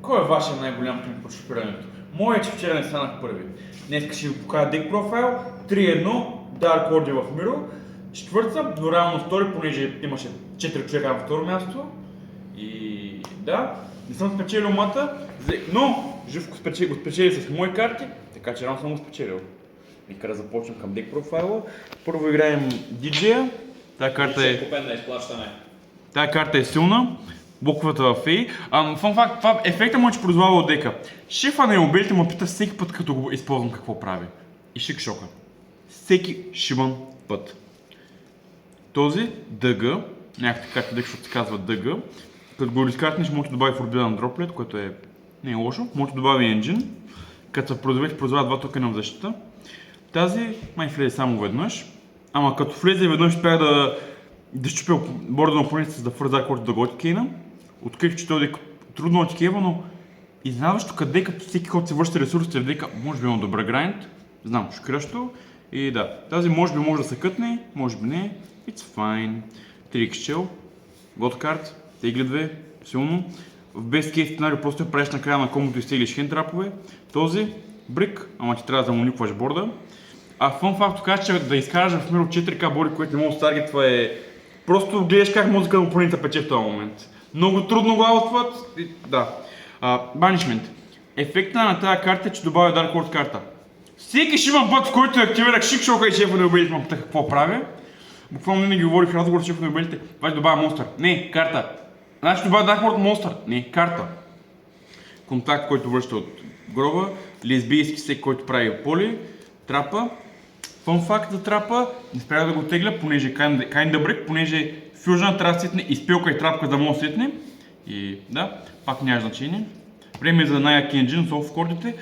Кой е вашия най-голям клип по шопирането? Моят, че вчера не станах първи. Днес ще ви покажа Deck Profile 3-1, Dark Order в Миро. Четвърт съм, но реално втори, понеже имаше 4 човека на второ място. И да, не съм спечелил мата, но Живко го спечели с мои карти, така че реално съм го спечелил. Нека да започнем към Deck Profile. Първо играем DJ-а. Тая карта е силна. Блоковата в Ей. Фан факт, това ефекта му е, че произволява от дека. Шефа на обелите му пита всеки път, като го използвам, какво прави. И шик шока. Всеки шибан път. Този ДГ, някакъв карта дека, защото се казва ДГ, като го изкаркнеш, може да добави Forbidden Droplet, което е не е лошо. Може да добави Engine, като се произволява 2 токена в защита. Тази май влезе само веднъж, ама като влезе веднъж успях да щупя борда на опонентите, за да фърза корта да го откейна. Открих, че той е трудно откейва, но изненадващо къде като всеки ход се връща ресурсите в дека, може би има добър грайнд. Знам, шокиращо. И да, тази може би може да се кътне, може би не. It's fine. 3 XL, God card, тегли 2, силно. В best case сценарио просто я правиш на края на комбото и стеглиш хендтрапове. Този брик, ама ти трябва да му никваш борда. А фън факт казва, че да изкараш в Миро 4K борди, което не мога да старги, това е... Просто гледаш как музика на опонента пече в този момент. Много трудно го аутват. Да. Banishment. Ефекта на тази карта е, че добавя Dark World карта. Всеки шибан път, в който активирах шик шока и шефа на обелите, ме питах какво правя. Буквално не ги говорих разговор с шефа на обелите, това ще добавя монстър. Не, карта. Значи добавя Dark World монстър. Не, карта. Контакт, който връща от гроба. Лесбийски сек, който прави поли. Трапа. Фън факт за трапа, не спря да го тегля, понеже kinda break, понеже фюжъна трябва да сетне и спилка и трапка да мога да сетне. И да, пак няма значение. Време е за най-яки енджин, сол в кордите.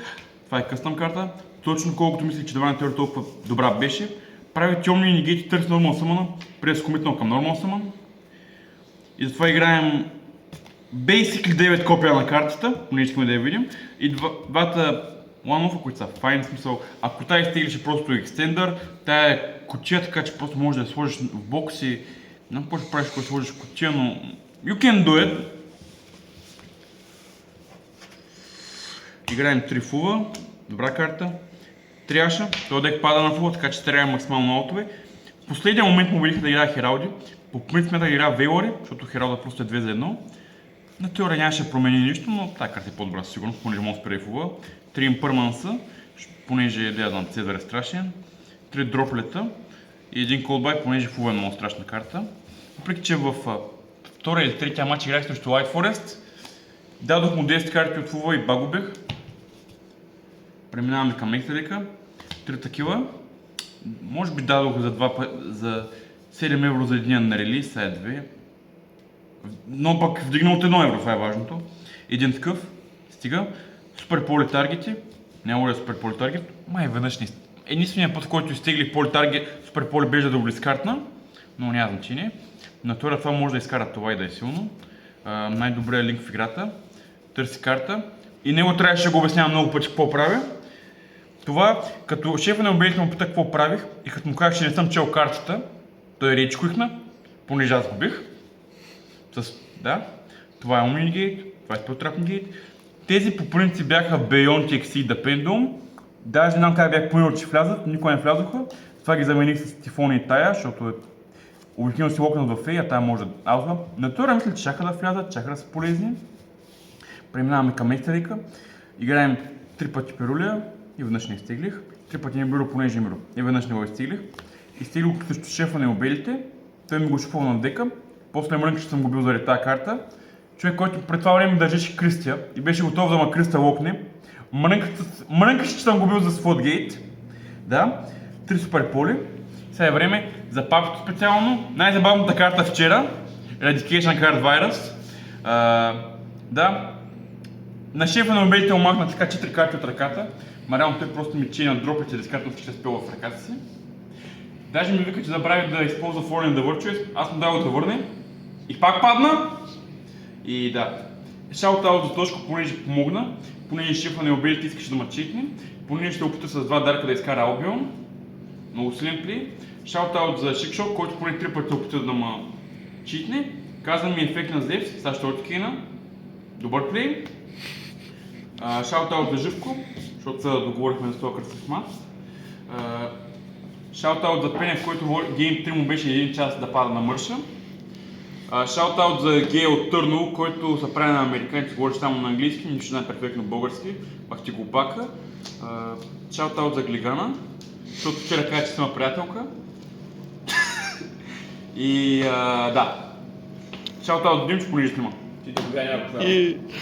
Това е къстъм карта. Точно колкото мислих, че Divine Theory толкова добра беше. Прави тёмни негейти, търси Normal Summon, преди да се комитнал към Normal Summon. И затова играем basically 9 копия на картата, понеже искаме да я видим. И двата one-off, които са файн, смисъл, ако тая изтеглиш просто екстендър, тая е кутия, така че просто можеш да я сложиш в бокс и не знам какво ще правиш, когато сложиш кутия, но you can do it. Играем 3 фува, добра карта, тряша, този дек пада на фува, така че трябва максимално аутове. В последния момент му убедиха да играя Хералди, по принцип смята да играя Вейлори, защото Хералда просто е 2 за 1. На теория нямаше да промени нищо, но тази карта е по-добра със сигурност, понеже може да спре фува. 3 импърманса, понеже е да Цезар е страшен. 3 дроплета и 1 колбай, понеже фува е много страшна карта. Въпреки че в втория или третия матч играх срещу White Forest, дадох му 10 карти от фува и баг убех. Преминаваме към next дека. 3 такива. Може би дадох за 7 евро за един на релиз, сега е 2. Но пък вдигна от 1 евро, това е важното. Един такъв, стига. Супер поли таргети, няма ли супер поли таргет, май веднъж не. Единственият път, в който изтеглих поли таргет, супер поли беше да го изкартна, но няма значение. На теория това може да изкара това и да е силно. Най-добрият линк в играта, търси карта и него трябваше да го обяснявам много пъти какво правя. Това, като шефа на обелите му пита какво правих и като му казах, че не съм чел картата, той рейдж куихна, понеже аз губих. Да, това е Omni Gate, това е Spelltrap Gate. Тези по принцип бяха Beyond XC и Pendulum. Даже не знам как бях планирал, че влязат, никога не влязоха. Това ги замених с Тифони и тая, защото е обикновено си локнат в Ей, а тая може да аузва. На теория мисля, че чака да влязат, чака да са полезни. Преминаваме към next дека. Играем 3 пъти Перулия и веднъж не изтеглих. 3 пъти не Миро, понеже Миро и веднъж не го изтеглих. Изтеглих срещу шефа на обелите, той ми го шупал на дека. После мрънка, че съм го бил заради тази карта. Човек, който пред това време държеше Кристия и беше готов да ма Криста локне. Мрънка, че съм го бил за Swordgate. Да, 3 супер поли. Сега е време за папето специално. Най-забавната карта вчера. Eradication Card Virus. Да. На шефа на обелите омахна така 4 карти от ръката. Реално той просто ми чей на дроплите да изкарта всички спела в ръката си. Даже ми вика, че забрави да използва Fallen the Virtuous, аз му дал да върне. И пак падна. И да. Шаут-аут за Тошко, понеже помогна, понеже шефа на обелите искаше да ме читне, понеже ще опита с 2 дарка да изкара Албион. Много силен плей. Шаут-аут за Шикшок, който поне 3 пъти опита да ме читне. Каза ми ефект на Зевс, сега ще откина. Добър плей. Шаут-аут за Живко, защото се договорихме за този кръстив мат. Шаут-аут за Пене, в който Game 3 му беше 1 час да пада на мърша. Шаут-аут за Гей от Търново, който се прави на американци, говориш само на английски, нищо не е перфектно български, пак ти го пака. Шаут-аут за Глигана, защото вчера каза, че съм приятелка. И да. Шаут-аут за Димчо, понеже снима. Ти тогава няма